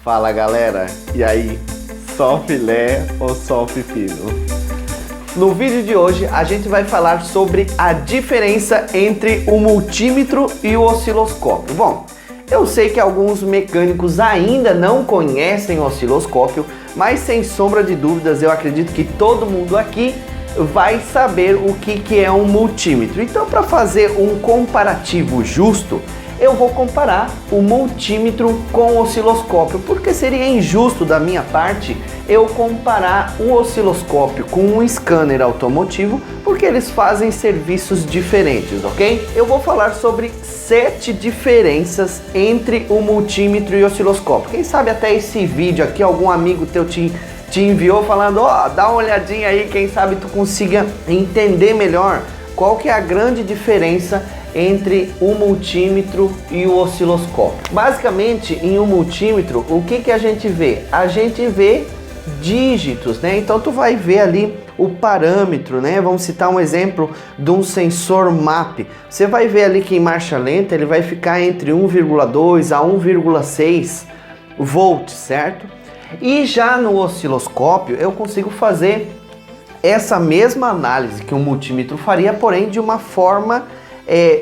Fala galera, e aí, só filé ou só pepino? No vídeo de hoje a gente vai falar sobre a diferença entre o multímetro e o osciloscópio. Bom, eu sei que alguns mecânicos ainda não conhecem o osciloscópio, mas sem sombra de dúvidas eu acredito que todo mundo aqui vai saber o que é um multímetro. Então, para fazer um comparativo justo, eu vou comparar o multímetro com o osciloscópio, porque seria injusto da minha parte eu comparar o osciloscópio com um scanner automotivo, porque eles fazem serviços diferentes, ok? Eu vou falar sobre 7 diferenças entre o multímetro e o osciloscópio. Quem sabe até esse vídeo aqui algum amigo teu te enviou falando, ó, dá uma olhadinha aí, quem sabe tu consiga entender melhor qual que é a grande diferença entre o multímetro e o osciloscópio. Basicamente, em um multímetro, o que a gente vê? A gente vê dígitos, né? Então tu vai ver ali o parâmetro, né? Vamos citar um exemplo de um sensor MAP. Você vai ver ali que em marcha lenta ele vai ficar entre 1,2 a 1,6 volts, certo? E já no osciloscópio eu consigo fazer essa mesma análise que um multímetro faria, porém de uma forma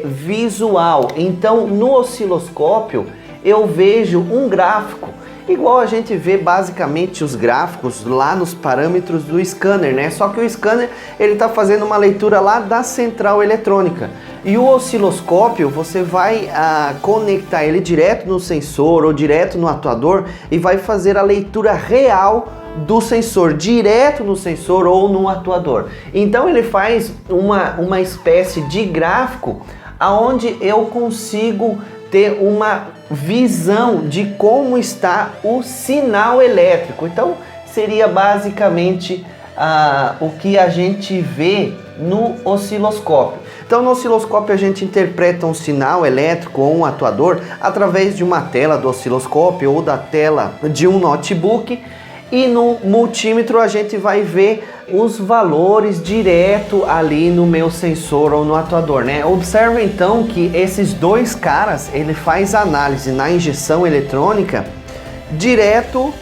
visual. Então no osciloscópio eu vejo um gráfico, igual a gente vê basicamente os gráficos lá nos parâmetros do scanner, né? Só que o scanner ele está fazendo uma leitura lá da central eletrônica. E o osciloscópio você vai conectar ele direto no sensor ou direto no atuador e vai fazer a leitura real do sensor, direto no sensor ou no atuador. Então ele faz uma espécie de gráfico aonde eu consigo ter uma visão de como está o sinal elétrico. Então seria basicamente o que a gente vê no osciloscópio. Então no osciloscópio a gente interpreta um sinal elétrico ou um atuador através de uma tela do osciloscópio ou da tela de um notebook. E no multímetro a gente vai ver os valores direto ali no meu sensor ou no atuador, né? Observa então que esses dois caras, ele faz análise na injeção eletrônica direto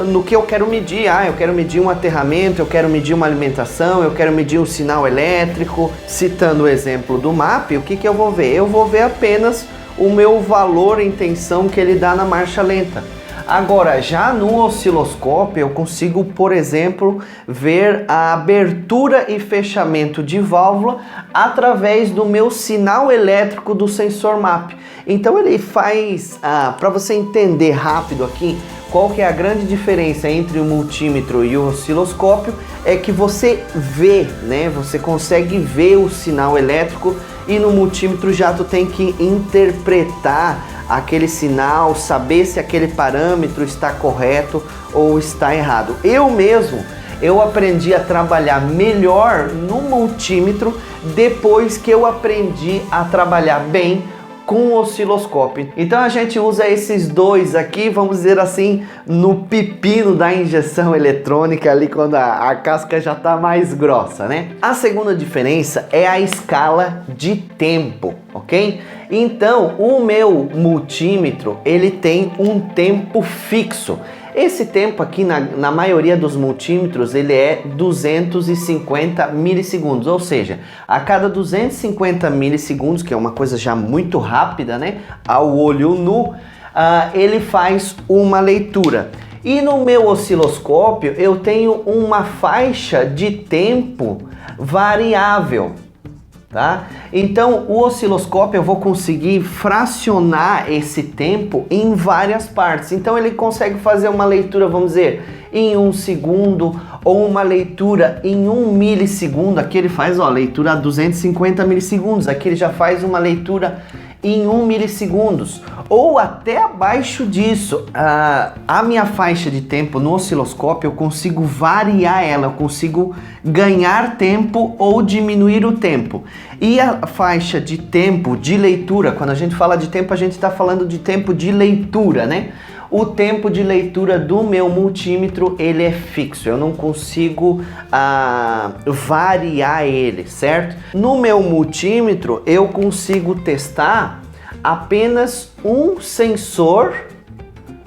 no que eu quero medir. Eu quero medir um aterramento, eu quero medir uma alimentação, eu quero medir um sinal elétrico. Citando o exemplo do MAP, o que eu vou ver? Eu vou ver apenas o meu valor em tensão que ele dá na marcha lenta. Agora, já no osciloscópio, eu consigo, por exemplo, ver a abertura e fechamento de válvula através do meu sinal elétrico do sensor MAP. Então ele faz, para você entender rápido aqui, qual que é a grande diferença entre o multímetro e o osciloscópio, é que você vê, né? Você consegue ver o sinal elétrico e no multímetro já tu tem que interpretar aquele sinal, saber se aquele parâmetro está correto ou está errado. Eu aprendi a trabalhar melhor no multímetro depois que eu aprendi a trabalhar bem com o osciloscópio. Então a gente usa esses dois aqui, vamos dizer assim, no pepino da injeção eletrônica ali quando a casca já está mais grossa, né? A segunda diferença é a escala de tempo, ok? Então o meu multímetro ele tem um tempo fixo. Esse tempo aqui na maioria dos multímetros ele é 250 milissegundos, ou seja, a cada 250 milissegundos, que é uma coisa já muito rápida, né, ao olho nu, ele faz uma leitura. E no meu osciloscópio eu tenho uma faixa de tempo variável. Tá? Então o osciloscópio eu vou conseguir fracionar esse tempo em várias partes. Então ele consegue fazer uma leitura, vamos dizer, em 1 segundo ou uma leitura em 1 milissegundo. Aqui ele faz leitura a 250 milissegundos. Aqui ele já faz uma leitura em 1 milissegundos ou até abaixo disso. A minha faixa de tempo no osciloscópio eu consigo variar ela, eu consigo ganhar tempo ou diminuir o tempo. E a faixa de tempo de leitura, quando a gente fala de tempo, a gente está falando de tempo de leitura, né? O tempo de leitura do meu multímetro ele é fixo, eu não consigo variar ele, certo? No meu multímetro eu consigo testar apenas um sensor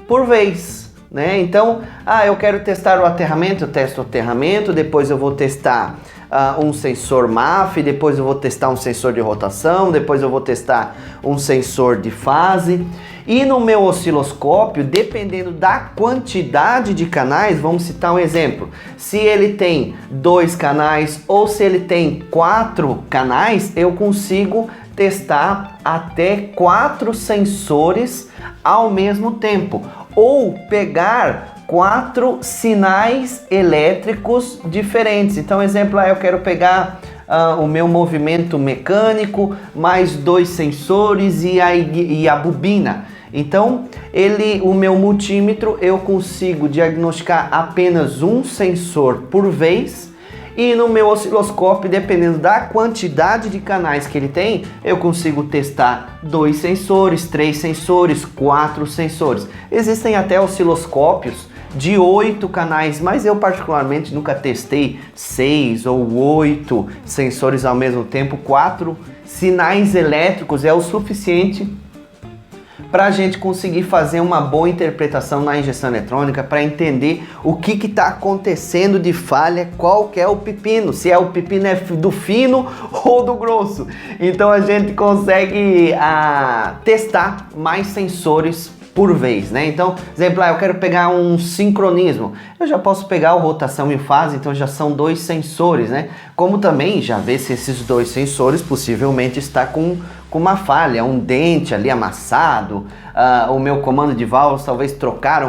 por vez. né? Então, eu quero testar o aterramento, eu testo o aterramento, depois eu vou testar um sensor MAF, depois eu vou testar um sensor de rotação, depois eu vou testar um sensor de fase. E no meu osciloscópio, dependendo da quantidade de canais, vamos citar um exemplo. Se ele tem 2 canais ou se ele tem 4 canais, eu consigo testar até 4 sensores ao mesmo tempo. Ou pegar 4 sinais elétricos diferentes. Então, exemplo, eu quero pegar o meu movimento mecânico, mais 2 sensores e a bobina. Então, o meu multímetro, eu consigo diagnosticar apenas um sensor por vez, e no meu osciloscópio, dependendo da quantidade de canais que ele tem, eu consigo testar 2 sensores, 3 sensores, 4 sensores. Existem até osciloscópios de 8 canais, mas eu particularmente nunca testei 6 ou 8 sensores ao mesmo tempo. 4 sinais elétricos é o suficiente para a gente conseguir fazer uma boa interpretação na injeção eletrônica, para entender o que está acontecendo de falha, qual que é o pepino, se é o pepino do fino ou do grosso. Então a gente consegue testar mais sensores por vez, né? Então, exemplo, eu quero pegar um sincronismo, eu já posso pegar o rotação e fase, então já são 2 sensores, né? Como também já ver se esses 2 sensores possivelmente está com uma falha, um dente ali amassado, o meu comando de válvulas talvez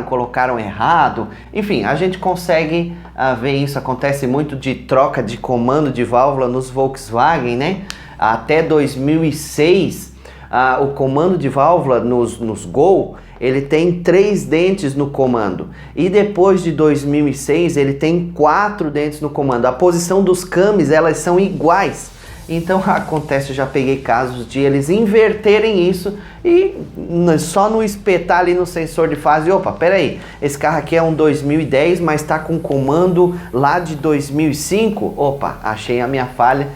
colocaram errado. Enfim, a gente consegue ver isso. Acontece muito de troca de comando de válvula nos Volkswagen, né? Até 2006, o comando de válvula nos Gol, ele tem 3 dentes no comando, e depois de 2006 ele tem 4 dentes no comando. A posição dos cames, elas são iguais. Então acontece, eu já peguei casos de eles inverterem isso e só no espetar ali no sensor de fase, opa, peraí, esse carro aqui é um 2010, mas está com comando lá de 2005, opa, achei a minha falha,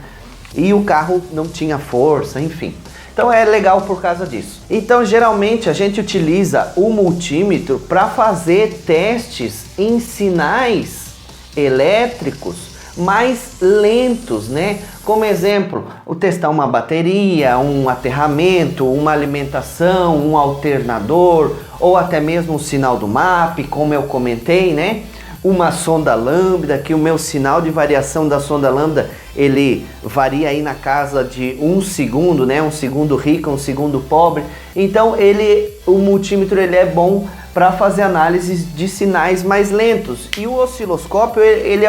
e o carro não tinha força, enfim. Então é legal por causa disso. Então geralmente a gente utiliza o multímetro para fazer testes em sinais elétricos mais lentos, né? Como exemplo, o testar uma bateria, um aterramento, uma alimentação, um alternador, ou até mesmo o sinal do MAP, como eu comentei, né? Uma sonda lambda, que o meu sinal de variação da sonda lambda, ele varia aí na casa de 1 segundo, né? 1 segundo rico, 1 segundo pobre. Então o multímetro ele é bom para fazer análises de sinais mais lentos. E o osciloscópio ele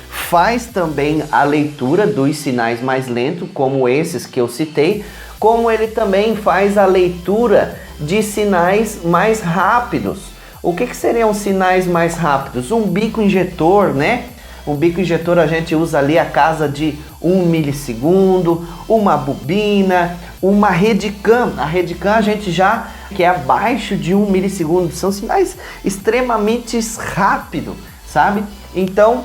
faz também a leitura dos sinais mais lentos, como esses que eu citei, como ele também faz a leitura de sinais mais rápidos. O que seriam sinais mais rápidos? Um bico injetor, né? Um bico injetor a gente usa ali a casa de 1 milissegundo, uma bobina, uma Redcam. A Redcam a gente já que é abaixo de 1 milissegundo. São sinais extremamente rápidos, sabe? Então,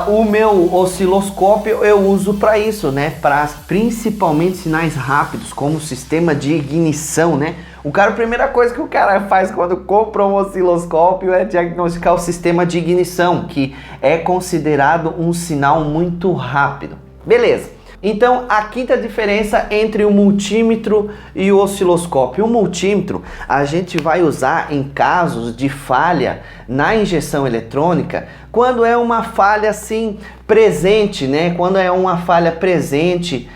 o meu osciloscópio eu uso para isso, né? Para principalmente sinais rápidos, como o sistema de ignição, né? A primeira coisa que o cara faz quando compra um osciloscópio é diagnosticar o sistema de ignição, que é considerado um sinal muito rápido. Beleza. Então, a quinta diferença entre o multímetro e o osciloscópio. O multímetro a gente vai usar em casos de falha na injeção eletrônica, quando é uma falha assim presente, né? Quando é uma falha presente,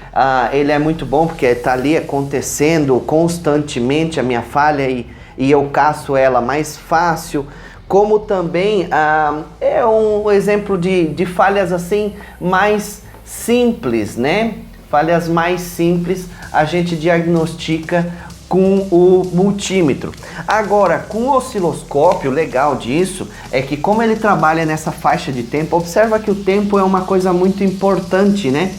ele é muito bom porque está ali acontecendo constantemente a minha falha e eu caço ela mais fácil. Como também é um exemplo de falhas assim mais simples, né? Falhas mais simples a gente diagnostica com o multímetro. Agora, com o osciloscópio, o legal disso é que como ele trabalha nessa faixa de tempo, observa que o tempo é uma coisa muito importante, né?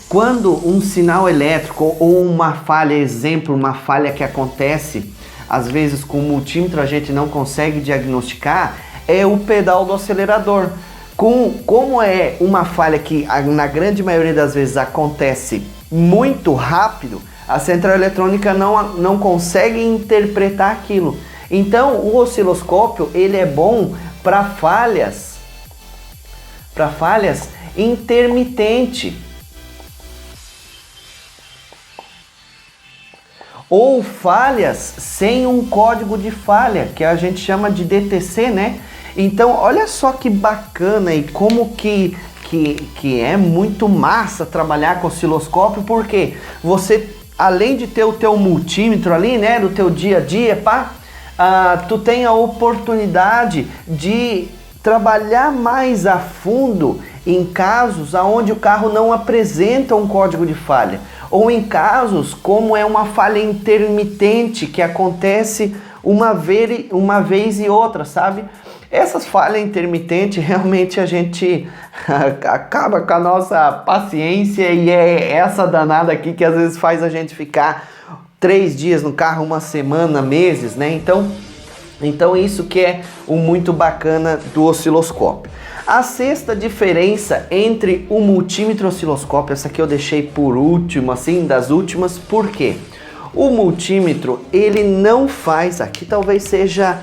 Quando um sinal elétrico ou uma falha, exemplo, uma falha que acontece, às vezes com o multímetro a gente não consegue diagnosticar, é o pedal do acelerador. Como é uma falha que na grande maioria das vezes acontece muito rápido, a central eletrônica não consegue interpretar aquilo. Então o osciloscópio ele é bom para falhas intermitente ou falhas sem um código de falha, que a gente chama de DTC, né? Então olha só que bacana e como que é muito massa trabalhar com osciloscópio, porque você, além de ter o teu multímetro ali, né, do teu dia a dia, tu tem a oportunidade de trabalhar mais a fundo em casos onde o carro não apresenta um código de falha, ou em casos como é uma falha intermitente que acontece uma vez e outra, sabe? Essas falhas intermitentes realmente a gente acaba com a nossa paciência, e é essa danada aqui que às vezes faz a gente ficar 3 dias no carro, uma semana, meses, né? Então isso que é o muito bacana do osciloscópio. A sexta diferença entre o multímetro e o osciloscópio, essa aqui eu deixei por último, assim, das últimas, por quê? O multímetro, ele não faz, aqui talvez seja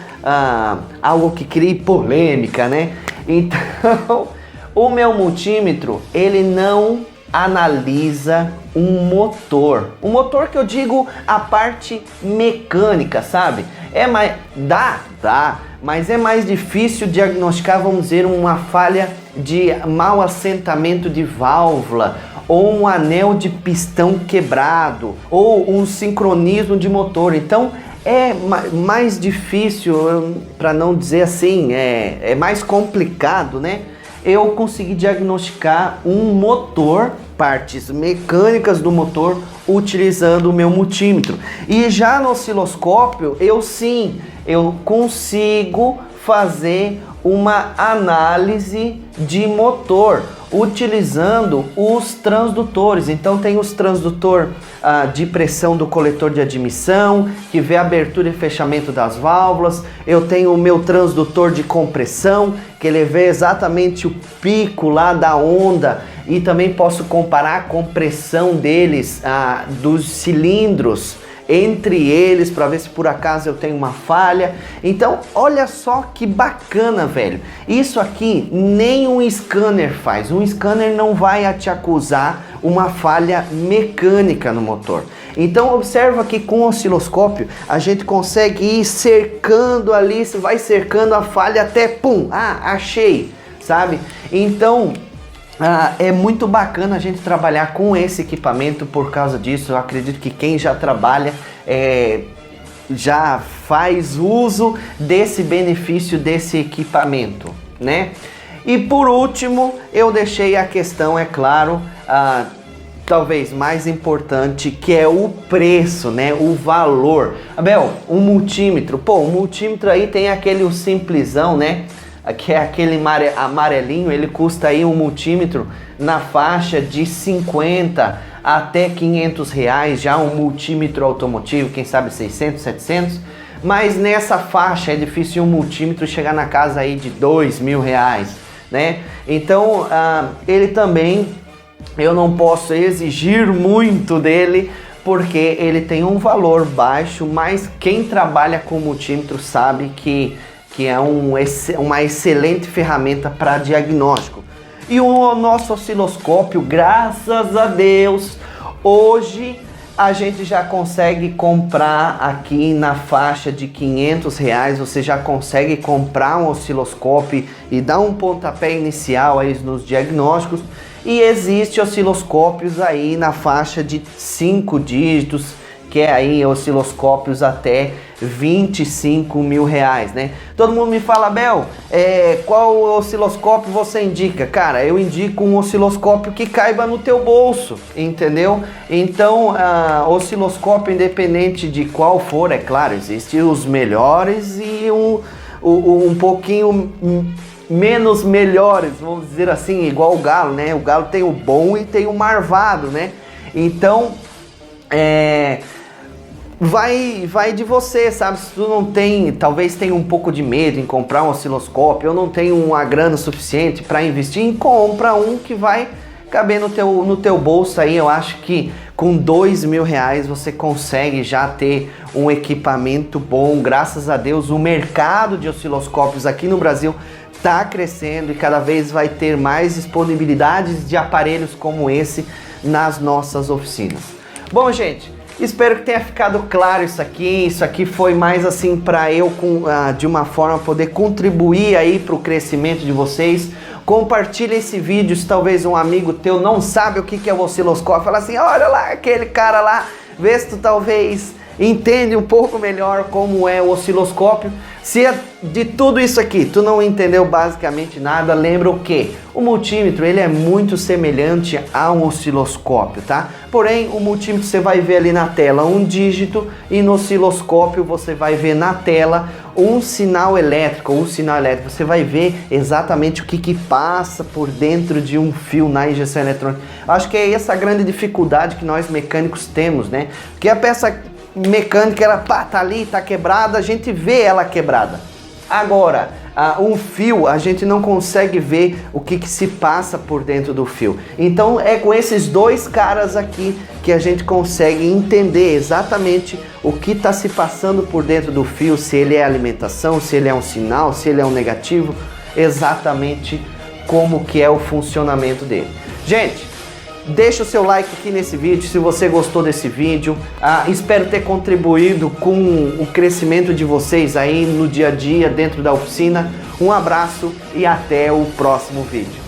algo que crie polêmica, né? Então, o meu multímetro, ele não analisa um motor. O motor que eu digo a parte mecânica, sabe? Dá, mas é mais difícil diagnosticar, vamos dizer, uma falha de mau assentamento de válvula, ou um anel de pistão quebrado, ou um sincronismo de motor. Então é mais difícil, para não dizer assim, é mais complicado, né? Eu consegui diagnosticar um motor, partes mecânicas do motor, utilizando o meu multímetro. E já no osciloscópio, eu consigo fazer uma análise de motor utilizando os transdutores. Então tem os transdutor de pressão do coletor de admissão, que vê a abertura e fechamento das válvulas. Eu tenho o meu transdutor de compressão, que ele vê exatamente o pico lá da onda, e também posso comparar a compressão deles, dos cilindros entre eles, para ver se por acaso eu tenho uma falha. Então olha só que bacana, velho. Isso aqui nem um scanner faz. Um scanner não vai te acusar uma falha mecânica no motor. Então observa que com o osciloscópio a gente consegue ir cercando ali, vai cercando a falha até pum, achei, sabe? Então é muito bacana a gente trabalhar com esse equipamento por causa disso. Eu acredito que quem já trabalha já faz uso desse benefício desse equipamento, né? E por último, eu deixei a questão, é claro, talvez mais importante, que é o preço, né? O valor. Abel, um multímetro, o multímetro aí tem aquele simplesão, né? Que é aquele amarelinho, ele custa aí um multímetro na faixa de 50 até 500 reais, já um multímetro automotivo, quem sabe 600, 700, mas nessa faixa é difícil um multímetro chegar na casa aí de 2.000 reais, né? Então, ele também, eu não posso exigir muito dele, porque ele tem um valor baixo, mas quem trabalha com multímetro sabe que é uma excelente ferramenta para diagnóstico. E o nosso osciloscópio, graças a Deus, hoje a gente já consegue comprar aqui na faixa de 500 reais, você já consegue comprar um osciloscópio e dar um pontapé inicial aí nos diagnósticos. E existe osciloscópios aí na faixa de 5 dígitos, que é aí osciloscópios até 25.000 reais, né? Todo mundo me fala, Bel, qual osciloscópio você indica? Cara, eu indico um osciloscópio que caiba no teu bolso, entendeu? Então, osciloscópio, independente de qual for, é claro, existem os melhores e um pouquinho menos melhores, vamos dizer assim, igual o Galo, né? O Galo tem o bom e tem o marvado, né? Então, vai de você, sabe? Se tu não tem, talvez tenha um pouco de medo em comprar um osciloscópio, eu não tenho uma grana suficiente para investir, compra um que vai caber no teu bolso aí. Eu acho que com R$ 2.000 você consegue já ter um equipamento bom. Graças a Deus, o mercado de osciloscópios aqui no Brasil está crescendo e cada vez vai ter mais disponibilidades de aparelhos como esse nas nossas oficinas. Bom, gente, espero que tenha ficado claro isso aqui. Isso aqui foi mais assim para eu, de uma forma, poder contribuir aí para o crescimento de vocês. Compartilha esse vídeo se talvez um amigo teu não sabe o que é o osciloscópio. Fala assim, olha lá aquele cara lá, vê se tu talvez entende um pouco melhor como é o osciloscópio. Se de tudo isso aqui tu não entendeu basicamente nada, lembra o que? O multímetro ele é muito semelhante a um osciloscópio, tá? Porém, o multímetro você vai ver ali na tela um dígito e no osciloscópio você vai ver na tela um sinal elétrico. Você vai ver exatamente o que passa por dentro de um fio na injeção eletrônica. Acho que é essa a grande dificuldade que nós mecânicos temos, né? Porque a peça mecânica, ela tá ali, tá quebrada, a gente vê ela quebrada. Agora, um fio, a gente não consegue ver o que se passa por dentro do fio. Então é com esses dois caras aqui que a gente consegue entender exatamente o que está se passando por dentro do fio, se ele é alimentação, se ele é um sinal, se ele é um negativo, exatamente como que é o funcionamento dele. Gente, deixa o seu like aqui nesse vídeo se você gostou desse vídeo. Espero ter contribuído com o crescimento de vocês aí no dia a dia dentro da oficina. Um abraço e até o próximo vídeo.